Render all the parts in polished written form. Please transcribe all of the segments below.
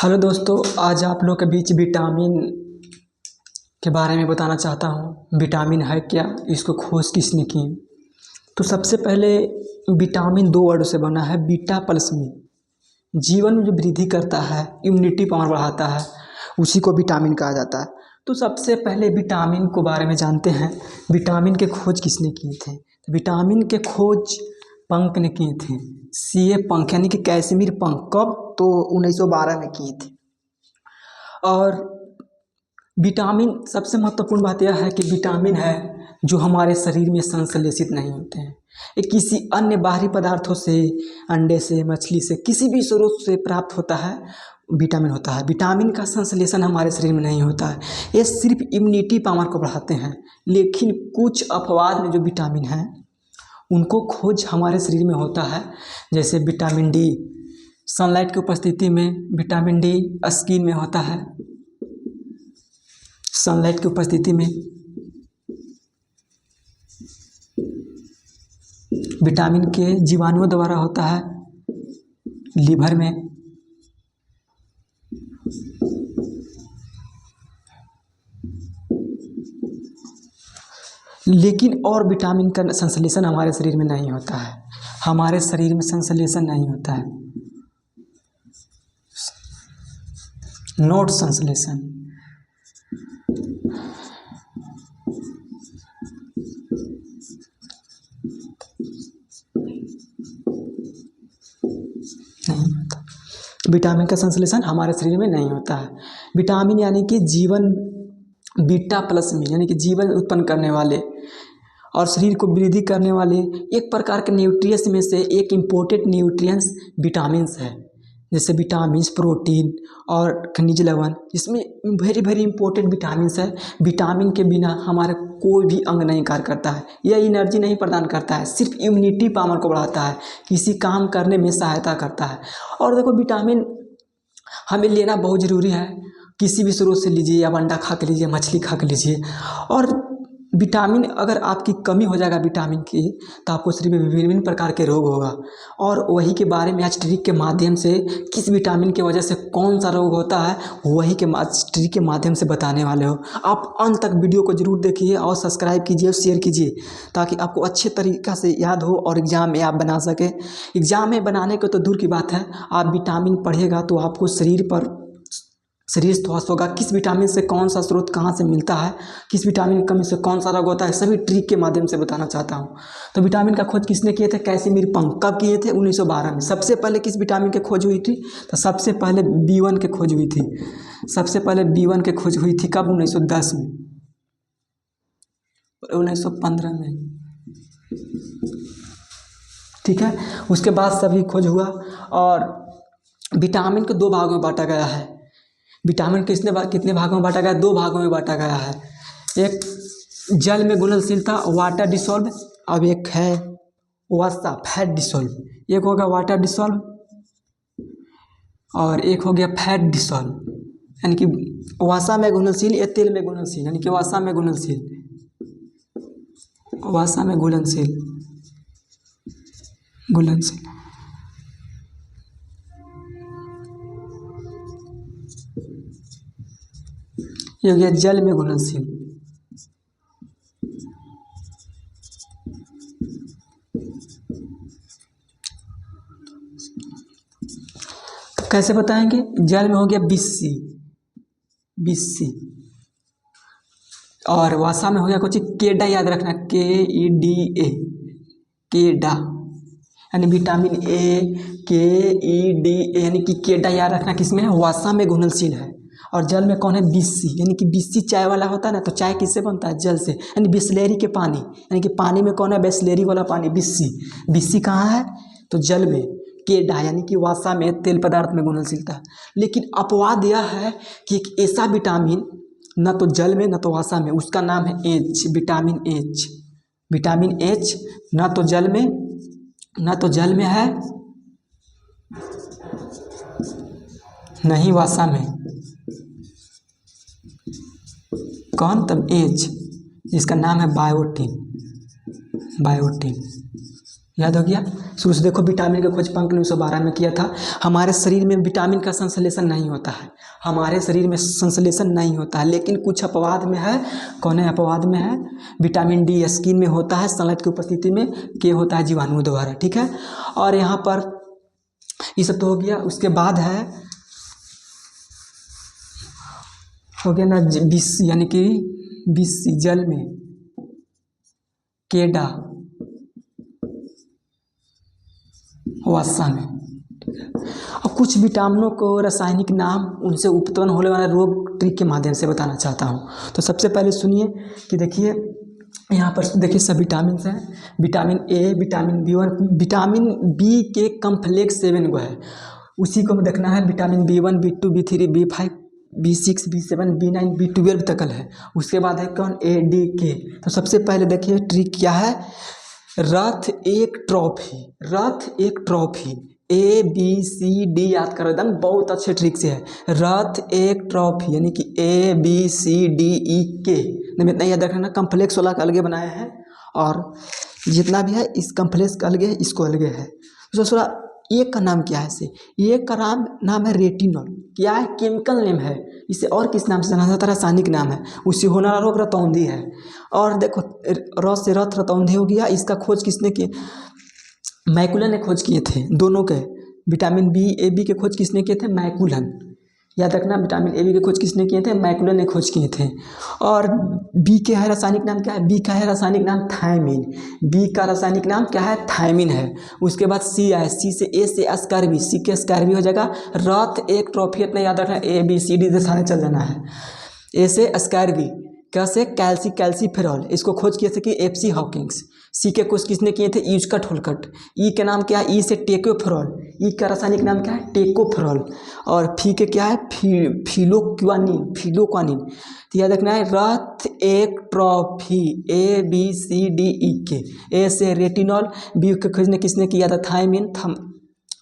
Hello दोस्तों, आज आप लोग के बीच विटामिन के बारे में बताना चाहता हूँ। विटामिन है क्या, इसको खोज किसने की? तो सबसे पहले विटामिन दो वर्ड से बना है, बीटा प्लस में। जीवन में जो वृद्धि करता है, इम्यूनिटी पावर बढ़ाता है, उसी को विटामिन कहा जाता है। तो सबसे पहले विटामिन को बारे में जानते हैं। विटामिन के खोज किसने किए थे? विटामिन के खोज पंक ने किए थे। सीए पंक यानी कि कैसिमिर पंक। कब? तो 1912 में किए थे। और विटामिन, सबसे महत्वपूर्ण बात यह है कि विटामिन है जो हमारे शरीर में संश्लेषित नहीं होते हैं। ये किसी अन्य बाहरी पदार्थों से, अंडे से, मछली से, किसी भी स्रोत से प्राप्त होता है, विटामिन होता है। विटामिन का संश्लेषण हमारे शरीर में नहीं होता है। ये सिर्फ इम्यूनिटी पावर को बढ़ाते हैं। लेकिन कुछ अपवाद में जो विटामिन हैं उनको खोज हमारे शरीर में होता है। जैसे विटामिन डी, सनलाइट की उपस्थिति में विटामिन डी स्किन में होता है। सनलाइट की उपस्थिति में विटामिन के जीवाणुओं द्वारा होता है लीवर में। लेकिन और विटामिन का संश्लेषण हमारे शरीर में नहीं होता है। हमारे शरीर में संश्लेषण नहीं होता है, नॉट संश्लेषण। नहीं होता। विटामिन का संश्लेषण हमारे शरीर में नहीं होता है। विटामिन यानी कि जीवन, बीटा प्लस में यानी कि जीवन उत्पन्न करने वाले और शरीर को वृद्धि करने वाले एक प्रकार के न्यूट्रिएंट्स में से एक इम्पोर्टेंट न्यूट्रिएंट्स विटामिन्स है। जैसे विटामिन्स, प्रोटीन और खनिज लवण, इसमें वेरी वेरी इंपॉर्टेंट विटामिन्स है। विटामिन के बिना हमारा कोई भी अंग नहीं कार्य करता है। यह एनर्जी नहीं प्रदान करता है, सिर्फ इम्यूनिटी पावर को बढ़ाता है, किसी काम करने में सहायता करता है। और देखो, विटामिन हमें लेना बहुत ज़रूरी है। किसी भी स्रोत से लीजिए, या अंडा खा के लीजिए, मछली खा के लीजिए। और विटामिन अगर आपकी कमी हो जाएगा विटामिन की, तो आपको शरीर में विभिन्न प्रकार के रोग होगा। और वही के बारे में आज ट्रिक के माध्यम से, किस विटामिन की वजह से कौन सा रोग होता है, वही के ट्रिक के माध्यम से बताने वाले हो। आप अंत तक वीडियो को जरूर देखिए और सब्सक्राइब कीजिए और शेयर कीजिए, ताकि आपको अच्छे तरीक़ा से याद हो और एग्ज़ाम में आप बना सकें। एग्ज़ाम में बनाने को तो दूर की बात है, आप विटामिन पढ़िएगा तो आपको शरीर स्वस्थ होगा। किस विटामिन से कौन सा स्रोत कहाँ से मिलता है, किस विटामिन की कमी से कौन सा रोग होता है, सभी ट्रिक के माध्यम से बताना चाहता हूँ। तो विटामिन का खोज किसने किए थे? कैसिमिर पंक। कब किए थे? 1912 में। सबसे पहले किस विटामिन की खोज हुई थी? तो सबसे पहले B1 की खोज हुई थी। सबसे पहले B1 की खोज हुई थी कब? 1910 में, 1915 में। ठीक है, उसके बाद सभी खोज हुआ। और विटामिन को दो भागों में बांटा गया है। विटामिन कितने भागों में बांटा गया है? दो भागों में बांटा गया है। एक जल में घुलनशीलता, वाटर डिसॉल्व, अब एक है वसा, फैट डिसॉल्व। एक हो गया वाटर डिसॉल्व और एक हो गया फैट डिसॉल्व। यानी कि वसा में घुलनशील या तेल में घुलनशील, यानी कि वसा में घुलनशील, वसा में घुलनशील, घुलनशील। ये हो गया जल में घुलनशील। कैसे बताएंगे? जल में हो गया 20C, 20C। और वसा में हो गया कुछ केडा, याद रखना, KEDA, केडा, यानी विटामिन KEDA, यानी कि केडा याद रखना किसमें है? वसा में घुलनशील है। और जल में कौन है? 20C, यानी कि 20C चाय वाला होता है ना, तो चाय किससे बनता है? जल से, यानी बिस्लेरी के पानी, यानी कि पानी में कौन है? बिस्लेरी वाला पानी, 20C। 20C कहाँ है? तो जल में। केडा यानी कि वसा में, तेल पदार्थ में घुलनशीलता। लेकिन अपवाद यह है कि एक ऐसा विटामिन न तो जल में न तो वसा में, उसका नाम है H, vitamin H। Vitamin H न तो जल में है, नहीं वसा में। कौन? तब H, जिसका नाम है बायोटिन, बायोटिन। याद हो गया। शुरू से देखो, विटामिन का खोज पंक ने 1912 में किया था। हमारे शरीर में विटामिन का संश्लेषण नहीं होता है, हमारे शरीर में संश्लेषण नहीं होता है, लेकिन कुछ अपवाद में है। कौन है अपवाद में है? विटामिन डी स्किन में होता है, सनलाइट की उपस्थिति में, के होता है जीवाणुओं द्वारा, ठीक है। और यहाँ पर ये सब तो हो गया। उसके बाद है हो गया ना विष, यानी कि विष जल में केडा वसा में, ठीक है। और कुछ विटामिनों को रासायनिक नाम, उनसे उत्पन्न होने वाला रोग ट्रिक के माध्यम से बताना चाहता हूँ। तो सबसे पहले सुनिए कि देखिए यहाँ पर देखिए सब विटामिन हैं। Vitamin A, vitamin B1, vitamin B के कम्प्लेक्स 7 गो है, उसी को देखना है। Vitamin B1, B2, B3, B5, B6, B7, B9, B12 तक है। उसके बाद है कौन? A, D, K। तो सबसे पहले देखिए ट्रिक क्या है। रथ एक ट्रॉफी, रथ एक ट्रॉफी, ABCD याद करो, एकदम बहुत अच्छे ट्रिक से है। रथ एक ट्रॉफी यानी कि ABCDEK, इतना याद रखना। कम्प्लेक्स वाला का अलगे बनाया है, और जितना भी है इस कम्प्लेक्स का अलगे है, इसको अलगे है। दूसरा एक का नाम क्या है? इसे एक का नाम है रेटिनॉल। क्या है? केमिकल नेम है। इसे और किस नाम से जाना जाता है? रासायनिक नाम है। उससे होने वाला रोग रतौंधी है। और देखो रथ से रथ रतौंधी हो गया। इसका खोज किसने की? मैकुलन ने खोज किए थे दोनों के। विटामिन बी, AB के खोज किसने किए थे? मैकुलन। याद रखना, विटामिन AB के खोज किसने किए थे? मैकुलन ने खोज किए थे। और बी के है रासायनिक नाम क्या है? बी का है रासायनिक नाम थायमिन। बी का रासायनिक नाम क्या है? थायमिन है। उसके बाद सी है, सी से ए से अस्कार्बी, सी के अस्कार्बी हो जाएगा। रथ एक ट्रॉफी, इतना याद रखना, ABCD से सारे चल जाना है। ए से अस्कार्बी, कैसे? कैल्सीफेरॉल, इसको खोज किए थे कि FC हॉकिंग्स। सी के खोज किसने किए थे? यूजकट होलकट। ई के नाम क्या है? ई से टेकोफेरॉल, ई का रासायनिक नाम क्या है? टेकोफेरॉल। और फी के क्या है? फिलोक्वानिन, फिलोक्वानिन। तो याद रखना है, रथ एक ट्रॉफी, ABCDEK। ए से रेटिनॉल, बी के खोजने किसने किया था? थायमिन।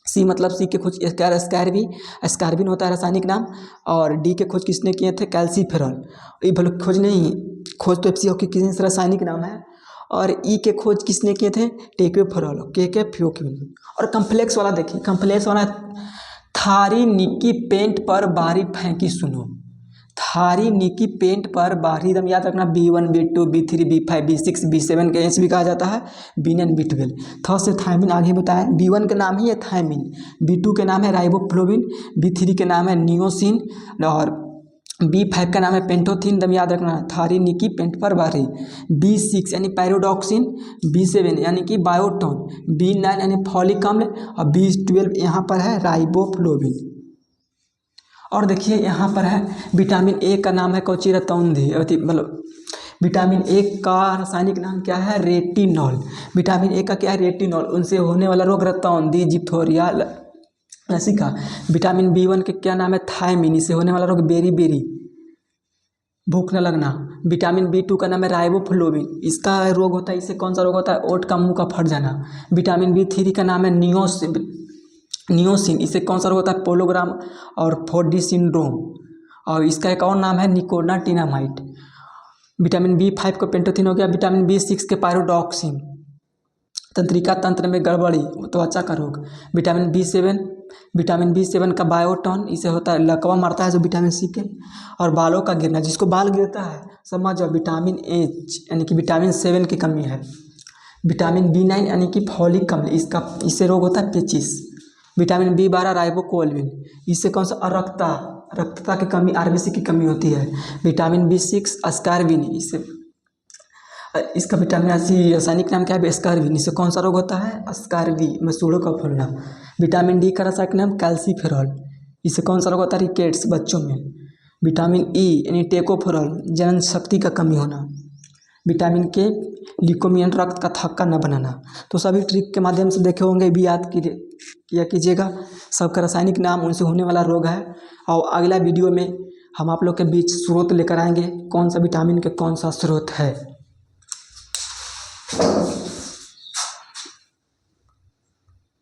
सी मतलब सी के खोज एस्कार्बिन होता है रासायनिक नाम। और डी के खोज किसने किए थे? कैल्सीफेरॉल। ये भले खोज नहीं, खोज तो FC हॉकी किसी रासायनिक नाम है। और ई के खोज किसने किए थे? टेकोफेरॉल, के फ्योक्विन। और कम्प्लेक्स वाला देखिए, कम्प्लेक्स वाला थारी निकी पेंट पर बारी फेंकी सुनो। थारी निकी पेंट पर बारी, एकदम याद रखना। B1, B2, B3, B5, B6, B7 के एच भी कहा जाता है, B9, B12। थ से थायमिन आगे बताया। B1 के नाम ही है थायमिन, B2 के नाम है राइबोफ्लोविन, B3 के नाम है नियोसिन, और B5 का नाम है पेंटोथिन। एकदम याद रखना, थारी निकी पेंट पर बारी। B6 यानी पैरोडॉक्सिन, B7 यानी कि बायोटोन, B9 यानी फॉलिक अम्ल, और B12 यहाँ पर है राइबोफ्लोविन। और देखिए यहाँ पर है विटामिन ए का नाम है कौची? रतौंधी, मतलब विटामिन ए का रासायनिक नाम क्या है? रेटिनॉल। विटामिन ए का क्या है? रेटिनॉल। उनसे होने वाला रोग रतौंधी, जिप्थोरिया, लसिका। विटामिन B1 के क्या नाम है? थायमिन। इससे होने वाला रोग बेरी, भूख न लगना। विटामिन B2 का नाम है राइबोफ्लोविन। इसका रोग होता है, इससे कौन सा रोग होता है? ओट का मुंह का फट जाना। विटामिन B3 का नाम है नियोसिन। इससे कौन सा रोग होता है? पोलोग्राम और 4D सिंड्रोम। और इसका एक और नाम है निकोटिनामाइड। विटामिन B5 को पेंटोथिन हो गया। विटामिन B6 के पायरोडॉक्सिन, तंत्रिका तंत्र में गड़बड़ी, त्वचा का रोग। विटामिन B7 का बायोटॉन, इसे होता है लकवा मारता है जो विटामिन C के। और बालों का गिरना, जिसको बाल गिरता है समझ जाओ, विटामिन H यानी कि विटामिन 7 की कमी है। विटामिन B9 यानी कि फॉलिक अम्ल, इससे रोग होता है पेचिस। विटामिन B12 राइबोफ्लोविन, इससे कौन सा? रक्तता की कमी, RBC की कमी होती है। विटामिन B6 अस्कार्बिन, इसका विटामिन रासायनिक नाम क्या है? एस्कार्बिन। इससे कौन सा रोग होता है? अस्कार्बी, मसूड़ों का फूलना। विटामिन डी का रासायनिक नाम कैल्सीफेरॉल। इससे कौन सा रोग होता है? रिकेट्स, बच्चों में। विटामिन ई यानी टेकोफेरॉल, जनन शक्ति का कमी होना। विटामिन के ल्यूकोमियन, रक्त का थक्का न बनाना। तो सभी ट्रिक के माध्यम से देखे होंगे, भी याद किया कीजिएगा। सबका रासायनिक नाम, उनसे होने वाला रोग है। और अगला वीडियो में हम आप लोग के बीच स्रोत लेकर आएंगे, कौन सा विटामिन के कौन सा स्रोत है।